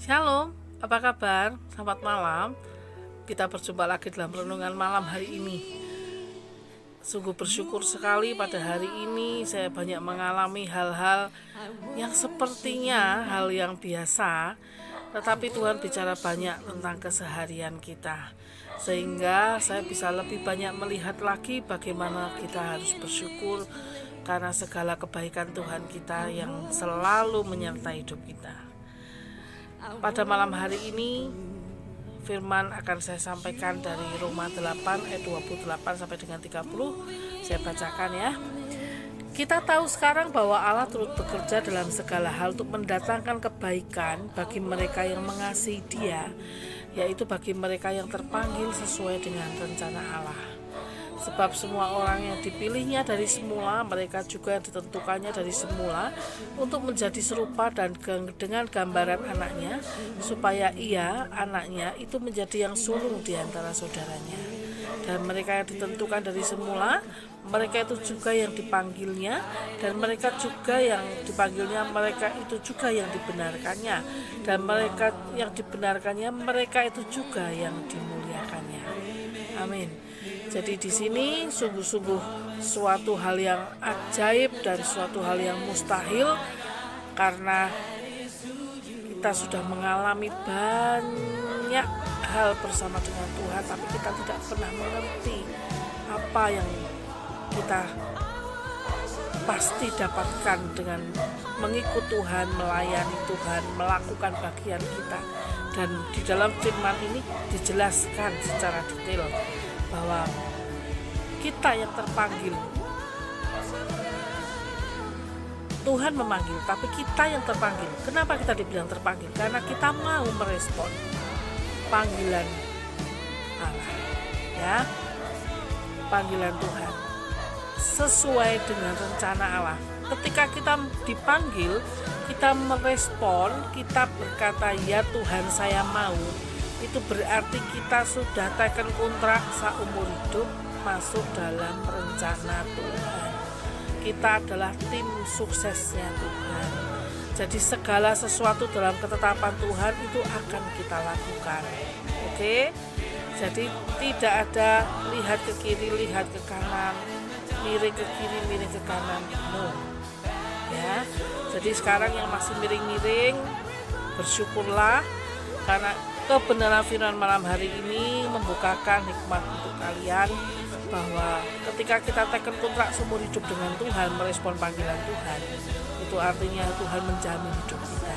Shalom, apa kabar? Selamat malam. Kita berjumpa lagi dalam renungan malam hari ini. Sungguh bersyukur sekali pada hari ini saya banyak mengalami hal-hal yang sepertinya hal yang biasa, tetapi Tuhan bicara banyak tentang keseharian kita, sehingga saya bisa lebih banyak melihat lagi bagaimana kita harus bersyukur karena segala kebaikan Tuhan kita yang selalu menyertai hidup kita. Pada malam hari ini firman akan saya sampaikan dari Roma 8 ayat 28 sampai dengan 30. Saya bacakan ya. Kita tahu sekarang bahwa Allah turut bekerja dalam segala hal untuk mendatangkan kebaikan bagi mereka yang mengasihi Dia, yaitu bagi mereka yang terpanggil sesuai dengan rencana Allah. Sebab semua orang yang dipilihnya dari semula, mereka juga yang ditentukannya dari semula untuk menjadi serupa dan dengan gambaran anaknya, supaya ia, anaknya, itu menjadi yang sulung di antara saudaranya. Dan mereka yang ditentukan dari semula, mereka itu juga yang dipanggilnya, dan mereka juga yang dipanggilnya, mereka itu juga yang dibenarkannya, dan mereka yang dibenarkannya, mereka itu juga yang dimuliakannya. Amin. Jadi di sini sungguh-sungguh suatu hal yang ajaib dan suatu hal yang mustahil, karena kita sudah mengalami banyak hal bersama dengan Tuhan, tapi kita tidak pernah mengerti apa yang kita pasti dapatkan dengan mengikut Tuhan, melayani Tuhan, melakukan bagian kita. Dan di dalam firman ini dijelaskan secara detail bahwa kita yang terpanggil, Tuhan memanggil, tapi kita yang terpanggil. Kenapa kita dibilang terpanggil? Karena kita mau merespon panggilan Allah, ya, panggilan Tuhan sesuai dengan rencana Allah. Ketika kita dipanggil, kita merespon, kita berkata, ya Tuhan saya mau, itu berarti kita sudah teken kontrak seumur hidup masuk dalam rencana Tuhan. Kita adalah tim suksesnya Tuhan. Jadi segala sesuatu dalam ketetapan Tuhan itu akan kita lakukan. Oke? Jadi tidak ada lihat ke kiri, lihat ke kanan, miring ke kiri, miring ke kanan. No. Ya. Jadi sekarang yang masih miring-miring, bersyukurlah karena kebenaran firman malam hari ini membukakan hikmat untuk kalian, bahwa ketika kita teken kontrak seumur hidup dengan Tuhan, merespon panggilan Tuhan, itu artinya Tuhan menjamin hidup kita.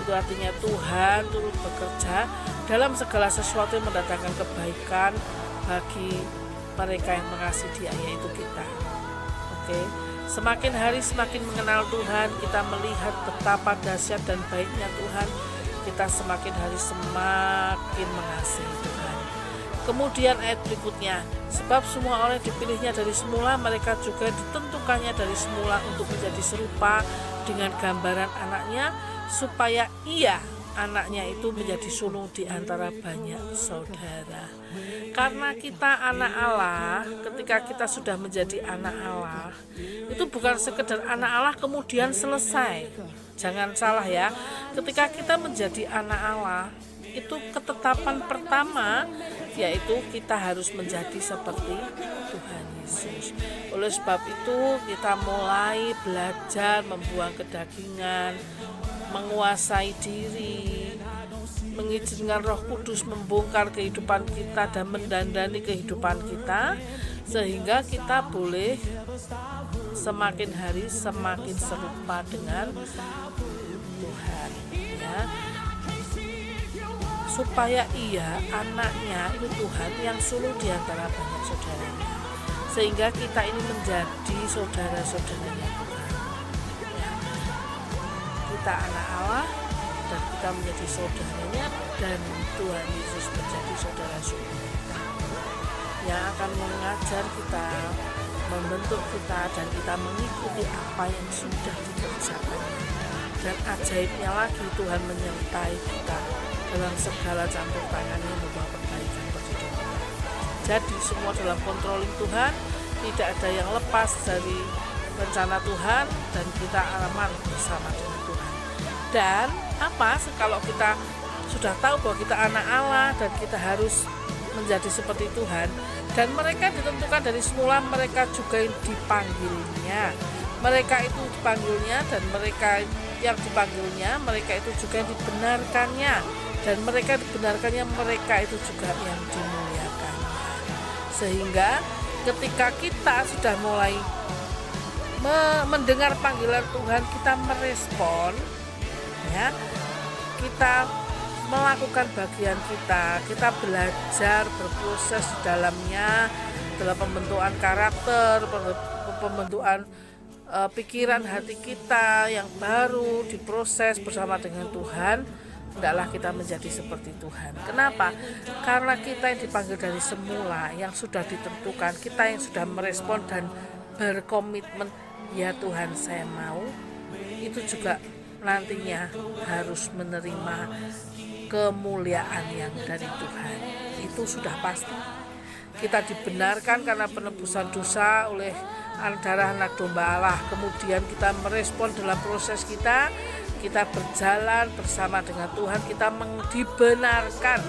Itu artinya Tuhan turut bekerja dalam segala sesuatu yang mendatangkan kebaikan bagi mereka yang mengasihi Dia, yaitu kita. Oke. Semakin hari semakin mengenal Tuhan, kita melihat betapa dahsyat dan baiknya Tuhan, kita semakin hari semakin mengasihi Tuhan. Kemudian ayat berikutnya, sebab semua orang dipilihnya dari semula, mereka juga ditentukannya dari semula untuk menjadi serupa dengan gambaran anaknya, supaya ia, anaknya itu menjadi sulung di antara banyak saudara. Karena kita anak Allah, ketika kita sudah menjadi anak Allah, itu bukan sekedar anak Allah kemudian selesai. Jangan salah ya, ketika kita menjadi anak Allah, itu ketetapan pertama, yaitu kita harus menjadi seperti Tuhan Yesus. Oleh sebab itu kita mulai belajar membuang kedagingan, menguasai diri, mengizinkan Roh Kudus membongkar kehidupan kita dan mendandani kehidupan kita, sehingga kita boleh semakin hari semakin serupa dengan Tuhan, ya. Supaya ia, anaknya itu Tuhan yang sulung di antara banyak saudaranya, sehingga kita ini menjadi saudara-saudaranya Tuhan, ya. Kita anak Allah dan kita menjadi saudaranya, dan Tuhan Yesus menjadi saudara sulung kita yang akan mengajar kita, membentuk kita, dan kita mengikuti apa yang sudah dikerjakan. Dan ajaibnya lagi, Tuhan menyertai kita dalam segala campur tangannya membawa perbaikan bagi hidup kita. Jadi semua dalam controlling Tuhan, tidak ada yang lepas dari rencana Tuhan, dan kita aman bersama dengan Tuhan. Dan apa kalau kita sudah tahu bahwa kita anak Allah dan kita harus menjadi seperti Tuhan. Dan mereka ditentukan dari semula, mereka juga dipanggilnya. Mereka itu dipanggilnya, dan mereka yang dipanggilnya, mereka itu juga yang dibenarkannya. Dan mereka dibenarkannya, mereka itu juga yang dimuliakannya. Sehingga ketika kita sudah mulai mendengar panggilan Tuhan, kita merespon, ya, kita melakukan bagian kita belajar berproses di dalamnya, dalam pembentukan karakter, pembentukan pikiran hati kita yang baru diproses bersama dengan Tuhan. Hendaklah kita menjadi seperti Tuhan. Kenapa? Karena kita yang dipanggil dari semula, yang sudah ditentukan, kita yang sudah merespon dan berkomitmen, ya Tuhan saya mau, itu juga nantinya harus menerima kemuliaan yang dari Tuhan. Itu sudah pasti. Kita dibenarkan karena penebusan dosa oleh darah anak domba Allah. Kemudian kita merespon dalam proses kita berjalan bersama dengan Tuhan, kita dibenarkan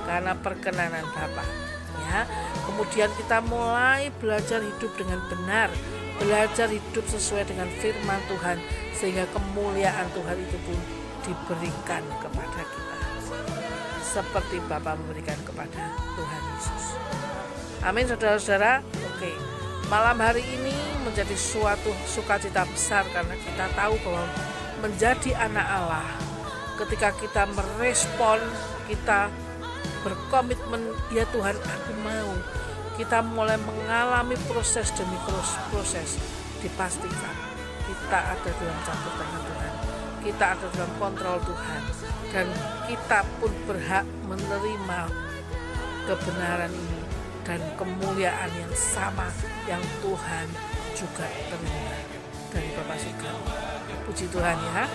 karena perkenanan Bapa, ya. Kemudian kita mulai belajar hidup dengan benar, belajar hidup sesuai dengan firman Tuhan, sehingga kemuliaan Tuhan itu pun diberikan kepada kita seperti Bapa memberikan kepada Tuhan Yesus. Amin, saudara-saudara. Oke, malam hari ini menjadi suatu sukacita besar karena kita tahu bahwa menjadi anak Allah, ketika kita merespon, kita berkomitmen, ya Tuhan aku mau, kita mulai mengalami proses demi proses, dipastikan kita ada dalam campur tangan Tuhan, kita ada dalam kontrol Tuhan, dan kita pun berhak menerima kebenaran ini dan kemuliaan yang sama yang Tuhan juga terima dari Bapa surga. Puji Tuhan, ya.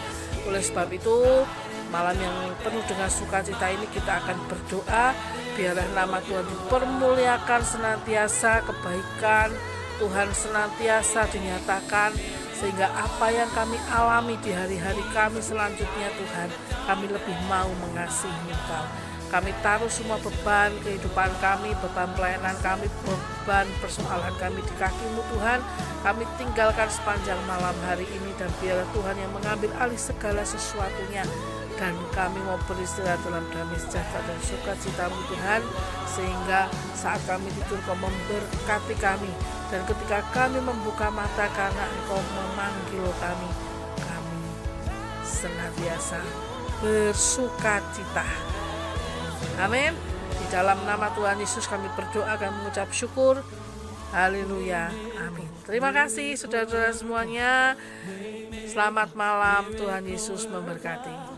Oleh sebab itu, malam yang penuh dengan sukacita ini kita akan berdoa, biarlah nama Tuhan dipermuliakan senantiasa, kebaikan Tuhan senantiasa dinyatakan, sehingga apa yang kami alami di hari-hari kami selanjutnya, Tuhan, kami lebih mau mengasihi Engkau. Kami taruh semua beban kehidupan kami, beban pelayanan kami, beban persoalan kami di kaki-Mu, Tuhan. Kami tinggalkan sepanjang malam hari ini, dan biarlah Tuhan yang mengambil alih segala sesuatunya, dan kami mau beristirahat dalam damai sejahtera dan sukacita-Mu, Tuhan, sehingga saat kami tidur Kau memberkati kami, dan ketika kami membuka mata karena Engkau memanggil kami, kami senantiasa bersukacita. Amin. Di dalam nama Tuhan Yesus kami berdoa dan mengucap syukur. Haleluya. Amin. Terima kasih saudara-saudara semuanya. Selamat malam. Tuhan Yesus memberkati.